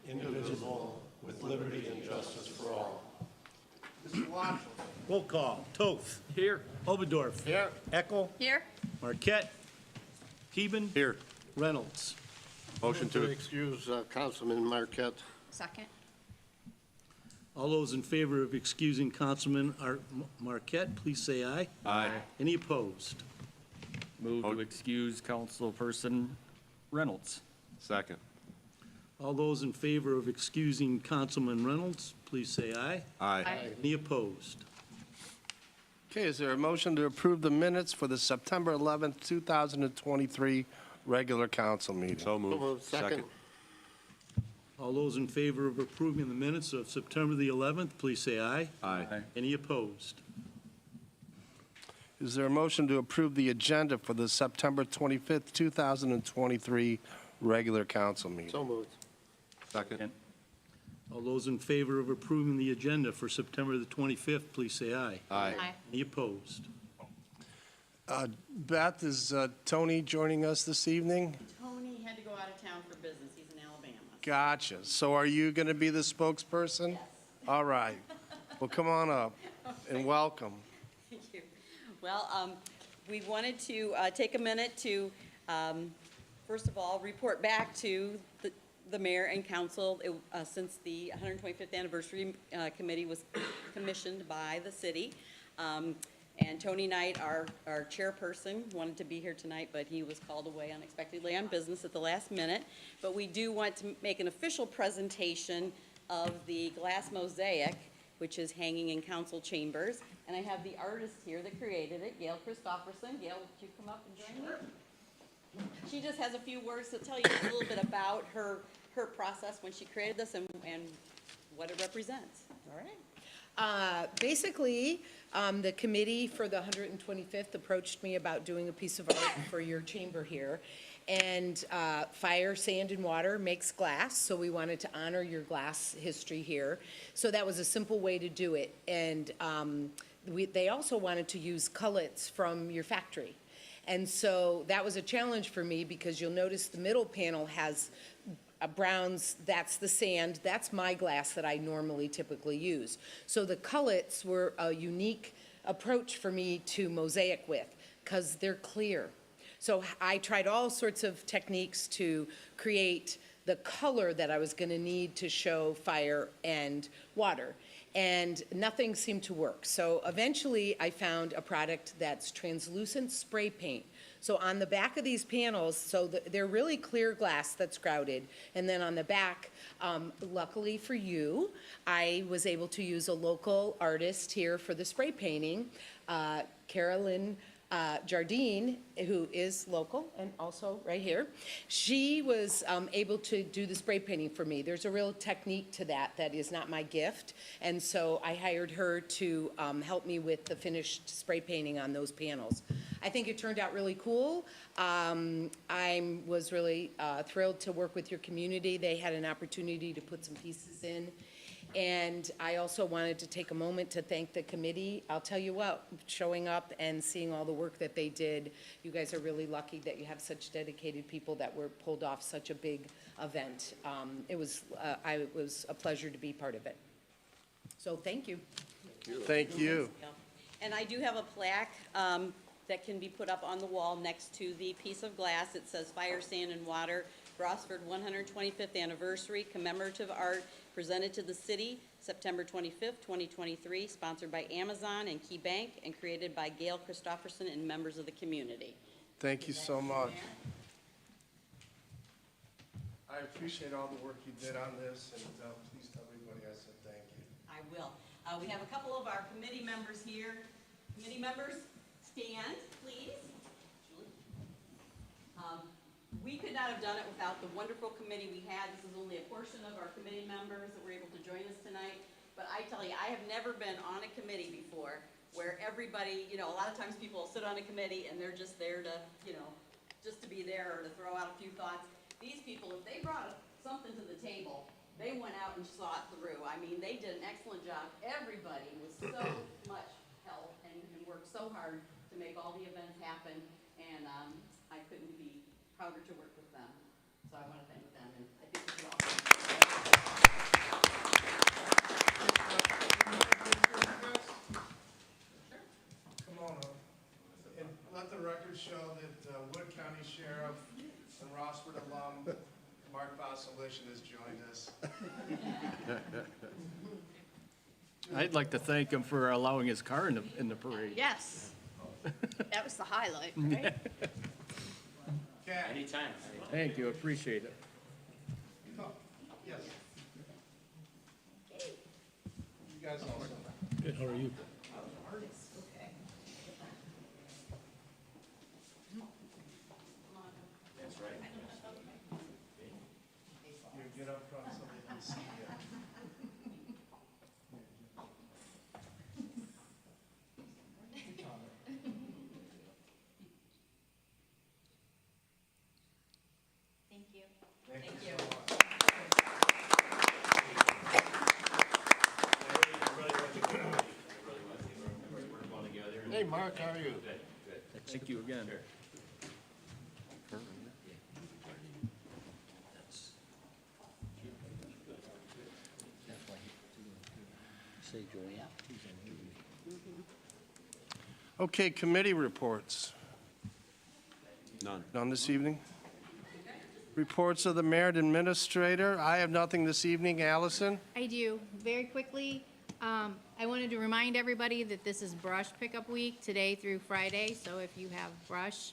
indivisible, with liberty and justice for all. Mr. Wadsworth. Roll call. Toth. Here. Oberdorf. Here. Eckel. Here. Marquette. Keeben. Here. Reynolds. Motion to excuse Councilman Marquette. Second. All those in favor of excusing Councilman Marquette, please say aye. Aye. Any opposed? Move to excuse Councilperson Reynolds. Second. All those in favor of excusing Councilman Reynolds, please say aye. Aye. Any opposed? Okay, is there a motion to approve the minutes for the September 11th, 2023 regular council meeting? So moved. Second. All those in favor of approving the minutes of September the 11th, please say aye. Aye. Any opposed? Is there a motion to approve the agenda for the September 25th, 2023 regular council meeting? So moved. Second. All those in favor of approving the agenda for September the 25th, please say aye. Aye. Any opposed? Beth, is Tony joining us this evening? Tony had to go out of town for business. He's in Alabama. Gotcha. So are you going to be the spokesperson? Yes. All right. Well, come on up and welcome. Thank you. Well, we wanted to take a minute to, first of all, report back to the mayor and council since the 125th anniversary committee was commissioned by the city. And Tony Knight, our chairperson, wanted to be here tonight, but he was called away unexpectedly on business at the last minute. But we do want to make an official presentation of the glass mosaic, which is hanging in council chambers. And I have the artist here that created it, Gail Christopherson. Gail, would you come up and join me? She just has a few words to tell you a little bit about her process when she created this and what it represents. All right. Basically, the committee for the 125th approached me about doing a piece of art for your chamber here. And fire, sand, and water makes glass, so we wanted to honor your glass history here. So that was a simple way to do it. And they also wanted to use cullets from your factory. And so that was a challenge for me because you'll notice the middle panel has browns, that's the sand, that's my glass that I normally typically use. So the cullets were a unique approach for me to mosaic with because they're clear. So I tried all sorts of techniques to create the color that I was going to need to show fire and water. And nothing seemed to work. So eventually I found a product that's translucent spray paint. So on the back of these panels, so they're really clear glass that's grouted. And then on the back, luckily for you, I was able to use a local artist here for the spray painting, Carolyn Jardine, who is local and also right here. She was able to do the spray painting for me. There's a real technique to that is not my gift. And so I hired her to help me with the finished spray painting on those panels. I think it turned out really cool. I was really thrilled to work with your community. They had an opportunity to put some pieces in. And I also wanted to take a moment to thank the committee. I'll tell you what, showing up and seeing all the work that they did, you guys are really lucky that you have such dedicated people that were pulled off such a big event. It was a pleasure to be part of it. So thank you. Thank you. And I do have a plaque that can be put up on the wall next to the piece of glass. It says Fire, Sand, and Water, Rossford 125th Anniversary Commemorative Art, presented to the city September 25th, 2023, sponsored by Amazon and Key Bank, and created by Gail Christopherson and members of the community. Thank you so much. I appreciate all the work you did on this, and please tell everybody I said thank you. I will. We have a couple of our committee members here. Committee members, stand, please. Julie. We could not have done it without the wonderful committee we had. This is only a portion of our committee members that were able to join us tonight. But I tell you, I have never been on a committee before where everybody, a lot of times people will sit on a committee and they're just there to, just to be there or to throw out a few thoughts. These people, if they brought something to the table, they went out and saw it through. I mean, they did an excellent job. Everybody was so much help and worked so hard to make all the events happen. And I couldn't be prouder to work with them. So I want to thank them, and I think this is awesome. Coalition has joined us. I'd like to thank him for allowing his car in the parade. Yes. That was the highlight, right? Anytime. Thank you, appreciate it. Yes. You guys also. Good, how are you? That's right. You get up front so they can see you. Thank you. Hey, Mark, how are you? Thank you again. Okay, committee reports. None. None this evening? Reports of the mayor and administrator. I have nothing this evening. Allison? I do. Very quickly, I wanted to remind everybody that this is brush pickup week, today through Friday. So if you have brush,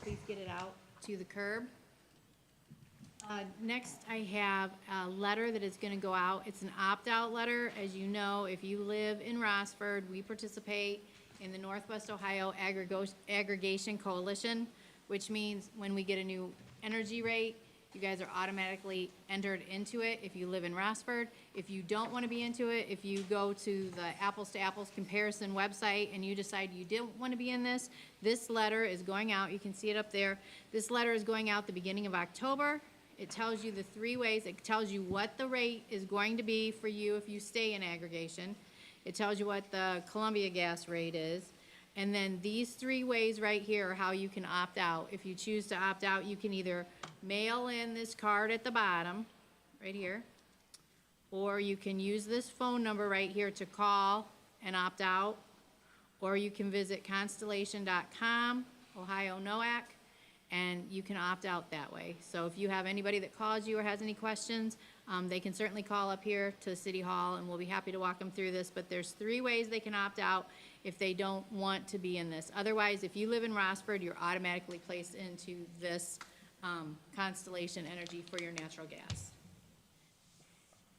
please get it out to the curb. Next, I have a letter that is going to go out. It's an opt-out letter. As you know, if you live in Rossford, we participate in the Northwest Ohio Aggregation Coalition, which means when we get a new energy rate, you guys are automatically entered into it if you live in Rossford. If you don't want to be into it, if you go to the Apples to Apples comparison website and you decide you didn't want to be in this letter is going out. You can see it up there. This letter is going out the beginning of October. It tells you the 3 ways. It tells you what the rate is going to be for you if you stay in aggregation. It tells you what the Columbia gas rate is. And then these 3 ways right here are how you can opt out. If you choose to opt out, you can either mail in this card at the bottom, right here, or you can use this phone number right here to call and opt out, or you can visit constellation.com, Ohio NOAC, and you can opt out that way. So if you have anybody that calls you or has any questions, they can certainly call up here to City Hall, and we'll be happy to walk them through this. But there's 3 ways they can opt out if they don't want to be in this. Otherwise, if you live in Rossford, you're automatically placed into this Constellation Energy for your natural gas.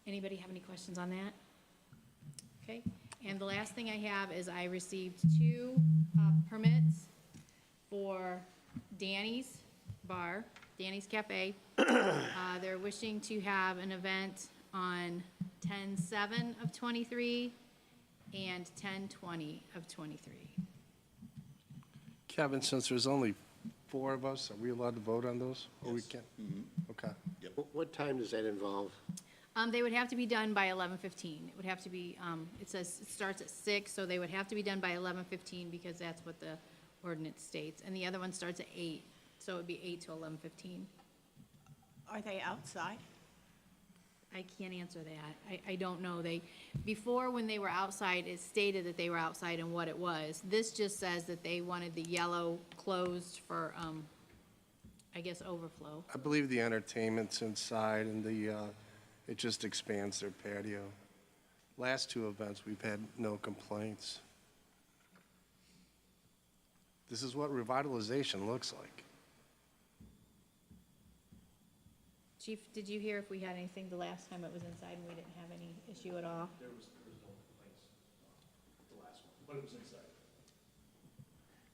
Anybody have any questions on that? Okay, and the last thing I have is I received 2 permits for Danny's Bar, Danny's Cafe. They're wishing to have an event on 10/7 of '23 and 10/20 of '23. Kevin, since there's only 4 of us, are we allowed to vote on those? Or we can't? Okay. What time does that involve? They would have to be done by 11:15. It would have to be, it says it starts at 6, so they would have to be done by 11:15 because that's what the ordinance states. And the other one starts at 8, so it would be 8 to 11:15. Are they outside? I can't answer that. I don't know. Before when they were outside, it stated that they were outside and what it was. This just says that they wanted the yellow closed for, I guess, overflow. I believe the entertainment's inside and it just expands their patio. Last 2 events, we've had no complaints. This is what revitalization looks like. Chief, did you hear if we had anything the last time it was inside and we didn't have any issue at all? There was no complaints the last one, but it was inside.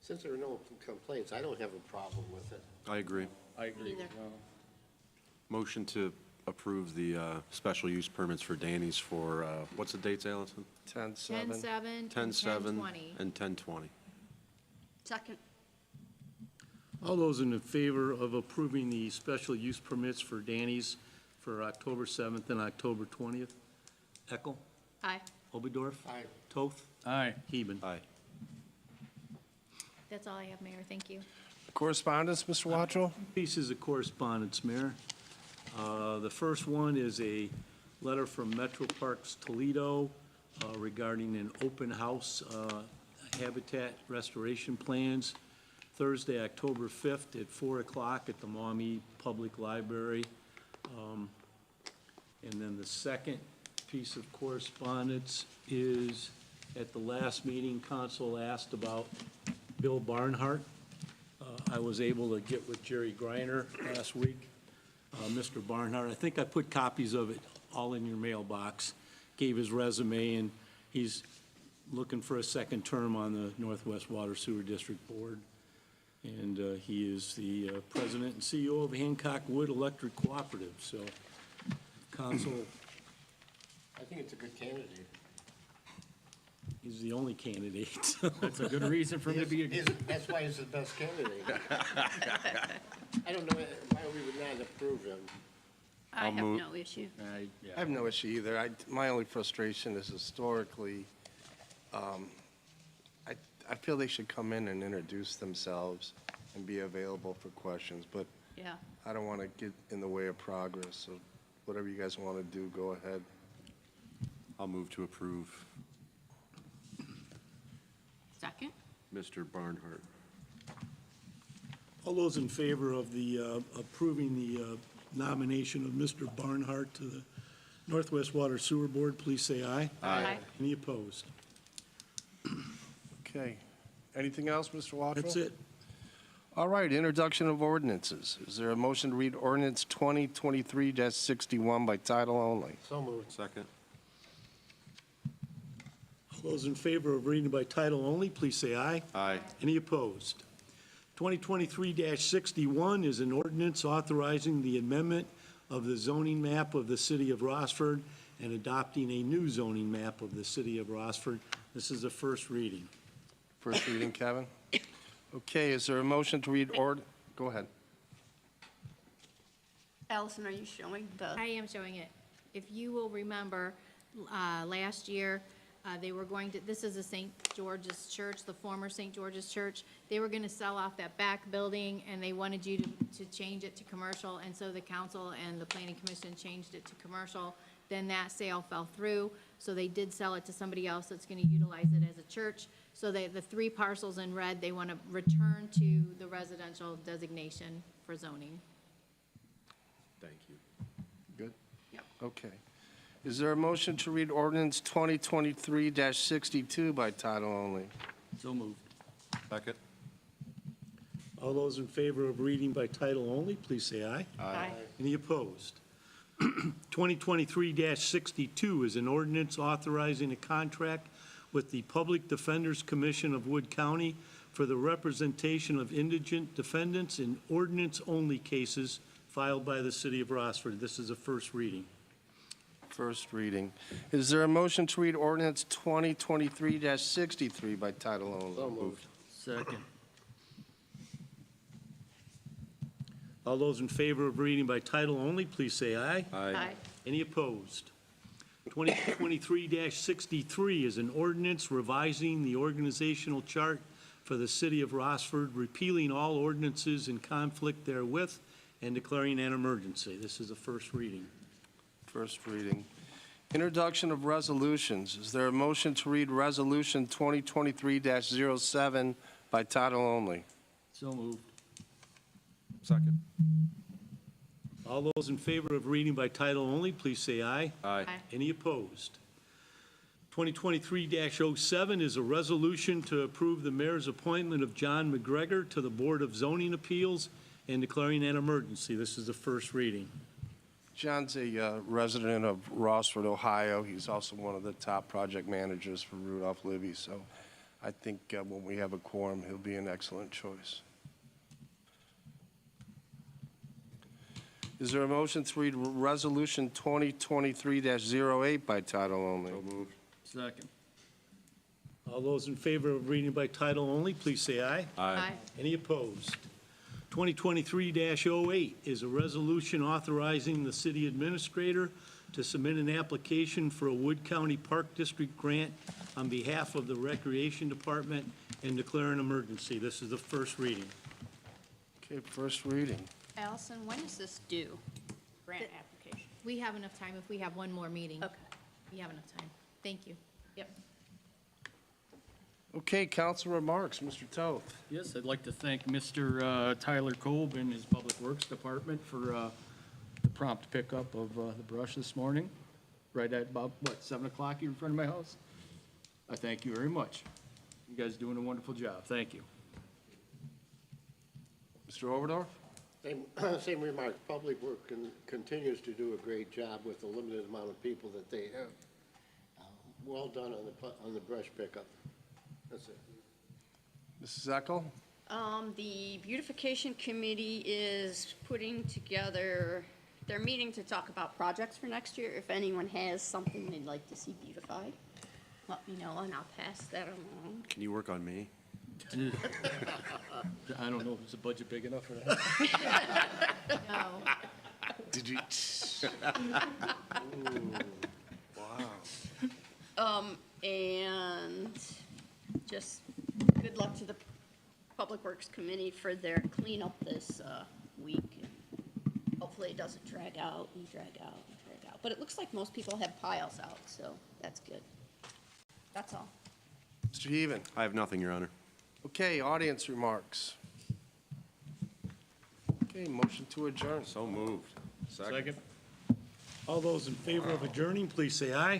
Since there are no complaints, I don't have a problem with it. I agree. I agree. Neither. Motion to approve the special use permits for Danny's for, what's the dates, Allison? 10/7. 10/7 and 10/7 10/20. and 10/20. Second. All those in favor of approving the special use permits for Danny's for October 7th and October 20th? Eckel? Aye. Oberdorf? Aye. Toth? Aye. Heben? Aye. That's all I have, Mayor. Thank you. Correspondence, Mr. Watchell? Pieces of correspondence, Mayor. The first one is a letter from Metro Parks Toledo regarding an open house habitat restoration plans. Thursday, October 5th at 4 o'clock at the Maumee Public Library. And then the second piece of correspondence is, at the last meeting, council asked about Bill Barnhart. I was able to get with Jerry Griner last week. Mr. Barnhart, I think I put copies of it all in your mailbox, gave his resume, and he's looking for a second term on the Northwest Water Sewer District Board. And he is the president and CEO of Hancock Wood Electric Cooperative, so council, I think it's a good candidate. he's the only candidate. That's a good reason for him to be a. That's why he's the best candidate. I don't know why we would not approve him. I have move- no issue. I have no issue either. My only frustration is historically, I feel they should come in and introduce themselves and be available for questions, but Yeah. I don't want to get in the way of progress, so whatever you guys want to do, go ahead. I'll move to approve Second? Mr. Barnhart. All those in favor of the approving the nomination of Mr. Barnhart to the Northwest Water Sewer Board, please say aye. Aye. Any opposed? Okay. Anything else, Mr. Watrell? That's it. All right, introduction of ordinances. Is there a motion to read ordinance 2023-61 by title only? So moved. Second. All those in favor of reading by title only, please say aye. Aye. Any opposed? 2023-61 is an ordinance authorizing the amendment of the zoning map of the city of Rossford and adopting a new zoning map of the city of Rossford. This is the first reading. First reading, Kevin? Okay, is there a motion to read go ahead. Allison, are you showing the? I am showing it. If you will remember, last year, they were going to, this is the St. George's Church, the former St. George's Church. They were gonna sell off that back building, and they wanted you to change it to commercial, and so the council and the planning commission changed it to commercial. Then that sale fell through, so they did sell it to somebody else that's gonna utilize it as a church. So the three parcels in red, they wanna return to the residential designation for zoning. Thank you. Good? Okay. Is there a motion to read ordinance 2023-62 by title only? So moved. Second. All those in favor of reading by title only, please say aye. Aye. Any opposed? 2023-62 is an ordinance authorizing a contract with the Public Defenders Commission of Wood County for the representation of indigent defendants in ordinance-only cases filed by the city of Rossford. This is a first reading. First reading. Is there a motion to read ordinance 2023-63 by title only? So moved. Second. All those in favor of reading by title only, please say aye. Aye. Any opposed? 2023-63 is an ordinance revising the organizational chart for the city of Rossford, repealing all ordinances in conflict therewith, and declaring an emergency. This is the first reading. First reading. Introduction of resolutions. Is there a motion to read resolution 2023-07 by title only? So moved. Second. All those in favor of reading by title only, please say aye. Aye. Any opposed? 2023-07 is a resolution to approve the mayor's appointment of John McGregor to the Board of Zoning Appeals and declaring an emergency. This is the first reading. John's a resident of Rossford, Ohio. He's also one of the top project managers for Rudolph Livy, so I think when we have a quorum, he'll be an excellent choice. Is there a motion to read resolution 2023-08 by title only? So moved. Second. All those in favor of reading by title only, please say aye. Aye. Any opposed? 2023-08 is a resolution authorizing the city administrator to submit an application for a Wood County Park District grant on behalf of the Recreation Department and declare an emergency. This is the first reading. Okay, first reading. Allison, when is this due? Grant application? We have enough time if we have one more meeting. Okay. We have enough time. Thank you. Yep. Okay, council remarks, Mr. Toth. Yes, I'd like to thank Mr. Tyler Kolb and his Public Works Department for the prompt pickup of the brush this morning, right at about, 7 o'clock in front of my house. I thank you very much. You guys are doing a wonderful job. Thank you. Mr. Overdorf? Same remarks. Public Works continues to do a great job with the limited amount of people that they have. Well done on the brush pickup. That's it. Mrs. Eckel? The beautification committee is putting together, they're meeting to talk about projects for next year. If anyone has something they'd like to see beautified, let me know and I'll pass that along. Can you work on me? I don't know if the budget big enough for that. No. Did you? Wow. And just good luck to the Public Works Committee for their cleanup this week. Hopefully it doesn't drag out and drag out and drag out. But it looks like most people have piles out, so that's good. That's all. Mr. Heaven? I have nothing, Your Honor. Okay, audience remarks. Okay, motion to adjourn. So moved. Second. All those in favor of adjourning, please say aye.